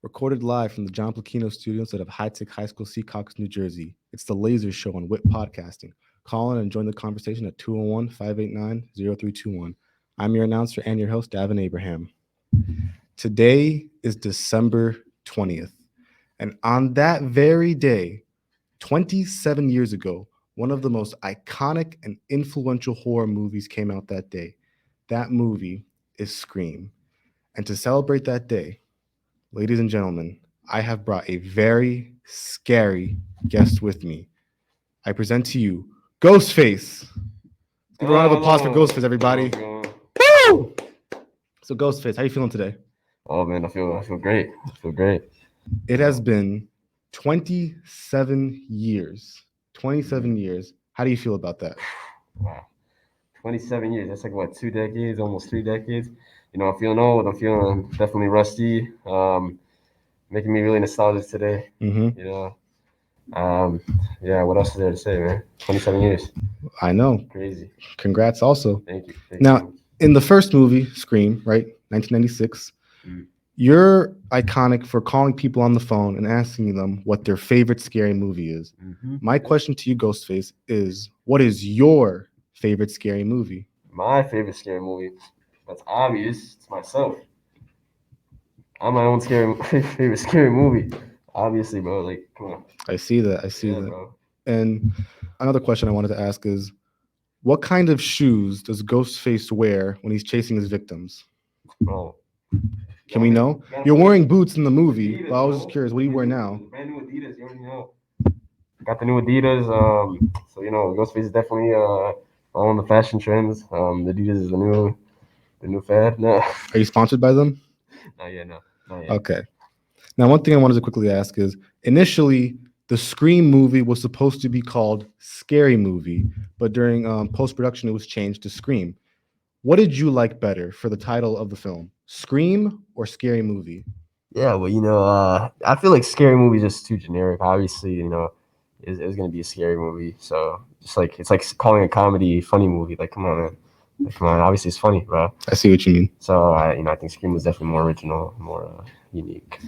Recorded live from the John Placino studios out of High Tech High School, Secaucus, New Jersey. It's the Laser Show on WIT Podcasting. Call in and join the conversation at 201-589-0321. I'm your announcer and your host, Davin Abraham. Today is December 20th. And on that very day, 27 years ago, one of the most iconic and influential horror movies came out that day. That movie is Scream. And to celebrate that day, ladies and gentlemen, I have brought a very scary guest with me. I present to you Ghostface. Let's give a round of applause for Ghostface, everybody. Woo! So, Ghostface, how you feeling today? Oh man, I feel great. I feel great. It has been 27 years. 27 years. How do you feel about that? Wow. 27 years. That's like what, 2 decades, almost 3 decades. I'm feeling old. I'm feeling definitely rusty. Making me really nostalgic today. Mm-hmm. Yeah, what else is there to say, man? 27 years. I know. Crazy. Congrats also. Thank you. Now, in the first movie, Scream, right? 1996, you're iconic for calling people on the phone and asking them what their favorite scary movie is. Mm-hmm. My question to you, Ghostface, is what is your favorite scary movie? My favorite scary movie. That's obvious. It's myself. I'm my own favorite scary movie. Obviously, bro. Like, come on. I see that. Yeah, bro. And another question I wanted to ask is, what kind of shoes does Ghostface wear when he's chasing his victims? Bro. Can we know? You're wearing boots in the movie, but I was just curious, what do you wear now? Brand new Adidas, you already know. Got the new Adidas. So Ghostface is definitely following the fashion trends. The Adidas is the new fad. No. Are you sponsored by them? Not yet, no. Not yet. Okay. Now, one thing I wanted to quickly ask is, initially, the Scream movie was supposed to be called Scary Movie, but during post-production, it was changed to Scream. What did you like better for the title of the film, Scream or Scary Movie? Yeah, well, I feel like Scary Movie is just too generic. Obviously, it was going to be a scary movie. So just like, it's like calling a comedy funny movie. Like, come on, man. Like, come on. Obviously, it's funny, bro. I see what you mean. So, I think Scream was definitely more original, more unique.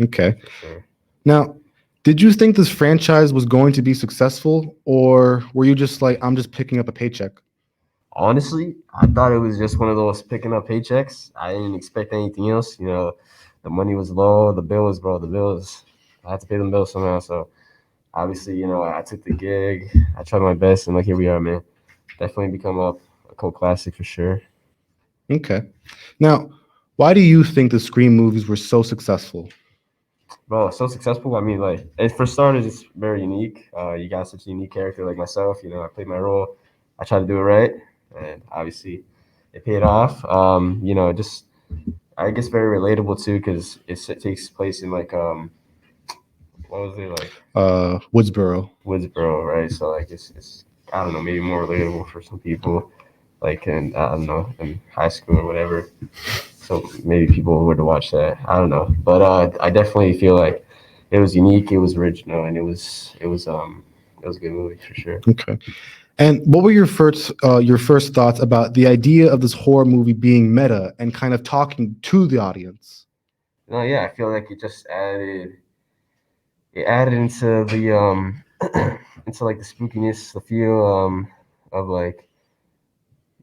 Okay. For sure. Now, did you think this franchise was going to be successful, or were you just like, I'm just picking up a paycheck? Honestly, I thought it was just one of those picking up paychecks. I didn't expect anything else. The money was low. The bills, bro. The bills. I had to pay them bills somehow. So obviously, I took the gig. I tried my best, and like here we are, man. Definitely become a cult classic for sure. Okay. Now, why do you think the Scream movies were so successful? Bro, so successful. I mean, like, for starters, it's very unique. You got such a unique character like myself. I played my role. I tried to do it right, and obviously, it paid off. Just I guess very relatable too, because it takes place in like what was it like? Woodsboro. Woodsboro, right? So like it's I don't know, maybe more relatable for some people, like in I don't know, in high school or whatever. So maybe people were to watch that. I don't know, but I definitely feel like it was unique, it was original, and it was a good movie for sure. Okay. And what were your first thoughts about the idea of this horror movie being meta and kind of talking to the audience? No, yeah, I feel like it added into the into like the spookiness, the feel of like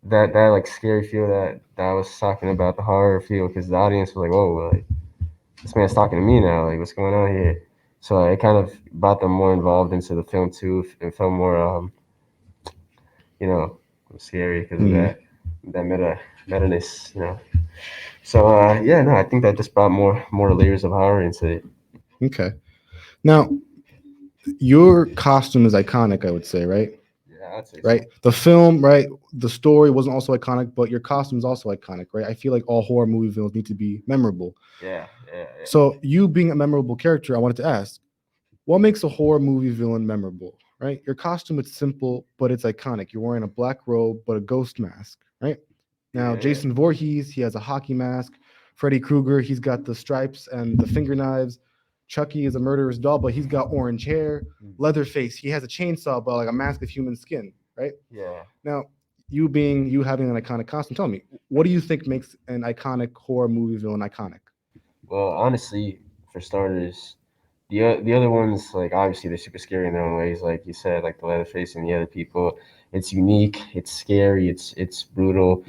that like scary feel that I was talking about, the horror feel, because the audience was like, whoa, like this man's talking to me now, like what's going on here? So it kind of brought them more involved into the film too, and felt more you know scary because of that meta-ness, So yeah, no, I think that just brought more layers of horror into it. Okay. Now, your costume is iconic, I would say, right? Yeah, I'd say Right. The film, right? The story wasn't also iconic, but your costume is also iconic, right? I feel like all horror movie villains need to be memorable. Yeah. So, you being a memorable character, I wanted to ask, what makes a horror movie villain memorable, right? Your costume is simple, but it's iconic. You're wearing a black robe, but a ghost mask, right? Now, Yeah. Jason Voorhees, he has a hockey mask. Freddy Krueger, he's got the stripes and the finger knives. Chucky is a murderous doll, but he's got orange hair. Leatherface, he has a chainsaw, but like a mask of human skin, right? Yeah. Now, you having an iconic costume, tell me, what do you think makes an iconic horror movie villain iconic? Well, honestly, for starters, the other ones, like obviously they're super scary in their own ways, like you said, like the Leatherface and the other people. It's unique, it's scary, it's brutal.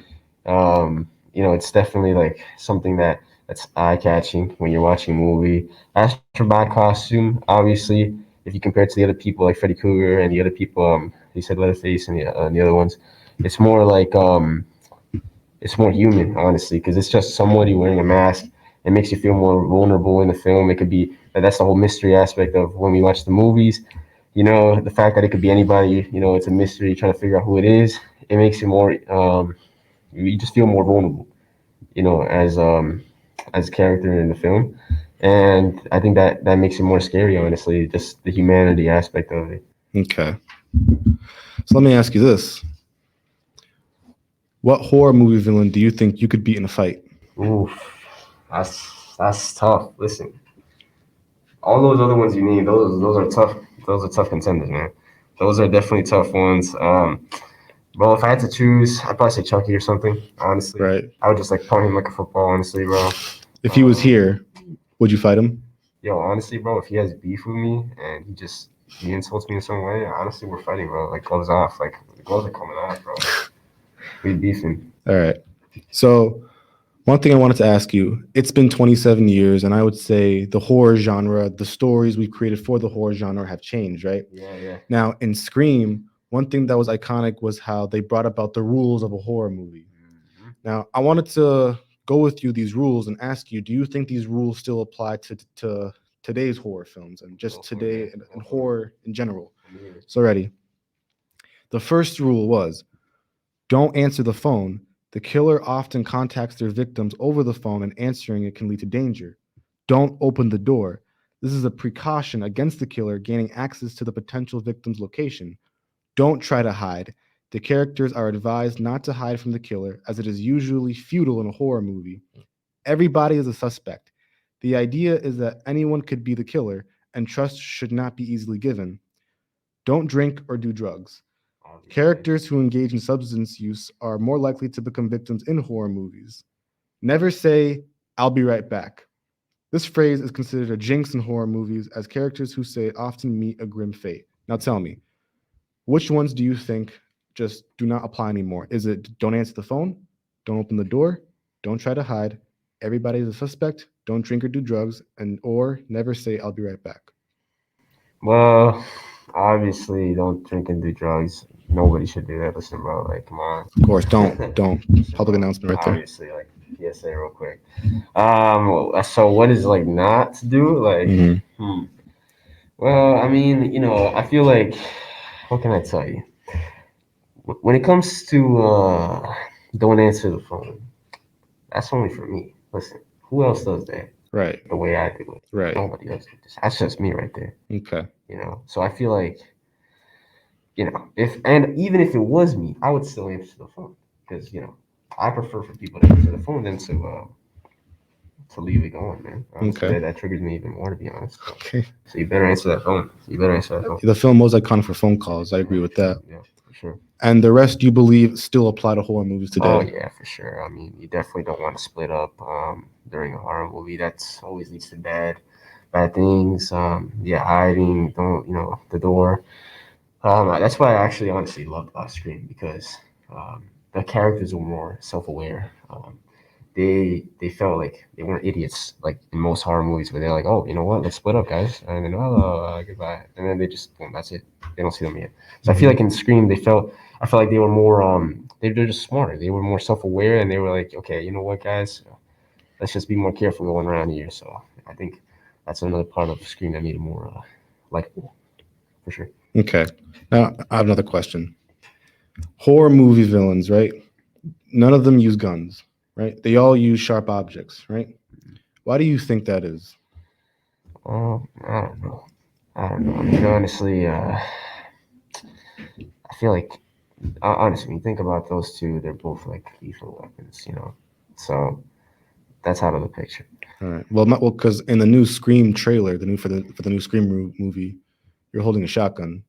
It's definitely like something that's eye catching when you're watching a movie. As for my costume, obviously, if you compare it to the other people like Freddy Krueger and the other people, you said Leatherface and the other ones, it's more like it's more human, honestly, because it's just somebody wearing a mask. It makes you feel more vulnerable in the film. It could be that's the whole mystery aspect of when we watch the movies. The fact that it could be anybody. It's a mystery trying to figure out who it is. It makes you more. You just feel more vulnerable. As a character in the film, and I think that makes it more scary. Honestly, just the humanity aspect of it. Okay. So let me ask you this. What horror movie villain do you think you could beat in a fight? Oof, that's tough. Listen, all those other ones you need, those are tough. Those are tough contenders, man. Those are definitely tough ones. Bro, if I had to choose, I'd probably say Chucky or something. Honestly, Right. I would just like punt him like a football. Honestly, bro. If he was Um, here, would you fight him? Yo, honestly, bro, if he has beef with me and he insults me in some way, honestly, we're fighting, bro. Like gloves off. Like the gloves are coming off, bro. We beefing. All right. So, one thing I wanted to ask you, it's been 27 years, and I would say the horror genre, the stories we've created for the horror genre have changed, right? Yeah, yeah. Now, in Scream, one thing that was iconic was how they brought about the rules of a horror movie. Mm-hmm. Now, I wanted to go with you these rules and ask you, do you think these rules still apply to today's horror films and just Go for it, today man. and Go for it. horror in general? I'm here. So, ready. The first rule was don't answer the phone. The killer often contacts their victims over the phone, and answering it can lead to danger. Don't open the door. This is a precaution against the killer gaining access to the potential victim's location. Don't try to hide. The characters are advised not to hide from the killer, as it is usually futile in a horror movie. Everybody is a suspect. The idea is that anyone could be the killer, and trust should not be easily given. Don't drink or do drugs. Obviously. Characters who engage in substance use are more likely to become victims in horror movies. Never say, I'll be right back. This phrase is considered a jinx in horror movies, as characters who say it often meet a grim fate. Now tell me, which ones do you think just do not apply anymore? Is it don't answer the phone, don't open the door, don't try to hide, everybody is a suspect, don't drink or do drugs, and or never say I'll be right back? Well, obviously, don't drink and do drugs. Nobody should do that. Listen, bro. Like, come on. Of course, don't. Listen, Public bro. announcement right there. Obviously, like PSA, real quick. So what is like not to do? Like, Hmm. well, I mean, I feel like, what can I tell you? When it comes to don't answer the phone, that's only for me. Listen, who else does that Right, the way I do it? right. Nobody does it. That's just me right there. Okay. So I feel like, if and even if it was me, I would still answer the phone because I prefer for people to answer the phone than to leave it going, man. Honestly, Okay. that triggers me even more, to be honest. So, Okay. so you better answer that phone. You better answer that phone. The film was iconic for phone calls. I Yeah, agree with for sure. that. Yeah, for sure. And the rest you believe still apply to horror movies Oh today. yeah, for sure. I mean, you definitely don't want to split up during a horror movie. That's always leads to bad things. Yeah, hiding. Don't the door. That's why I actually honestly loved Scream because the characters were more self-aware. They felt like they weren't idiots like in most horror movies where they're like, oh, you know what, let's split up, guys, and then goodbye, and then they just boom, that's it. They don't see them again. So I feel Mhm. like in Scream I felt like they were more they're just smarter. They were more self-aware, and they were like, okay, you know what, guys, let's just be more careful going around here. So I think that's another part of Scream that made it more likable for sure. Okay. Now I have another question. Horror movie villains, right? None of them use guns, right? They all use sharp objects, right? Why do you think that is? I don't know. I don't know. I mean, honestly, I feel like honestly, when you think about those two, they're both like lethal weapons. So that's out of the picture. All right. Well, because in the new Scream trailer, the new for the new Scream movie, you're holding a shotgun.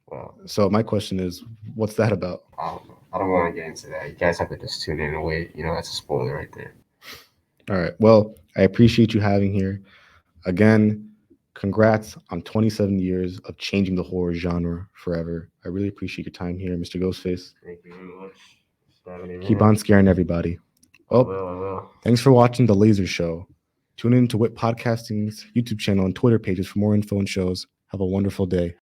Well, So my question is, what's that about? I don't know. I don't want to get into that. You guys have to just tune in and wait. That's a spoiler right there. All right. Well, I appreciate you having here. Again, congrats on 27 years of changing the horror genre forever. I really appreciate your time here, Mr. Ghostface. Thank you very much. Stabbing Keep Abraham. on scaring everybody. I Well, will. I will. thanks for watching The Laser Show. Tune in to Whip Podcasting's YouTube channel and Twitter pages for more info and shows. Have a wonderful day.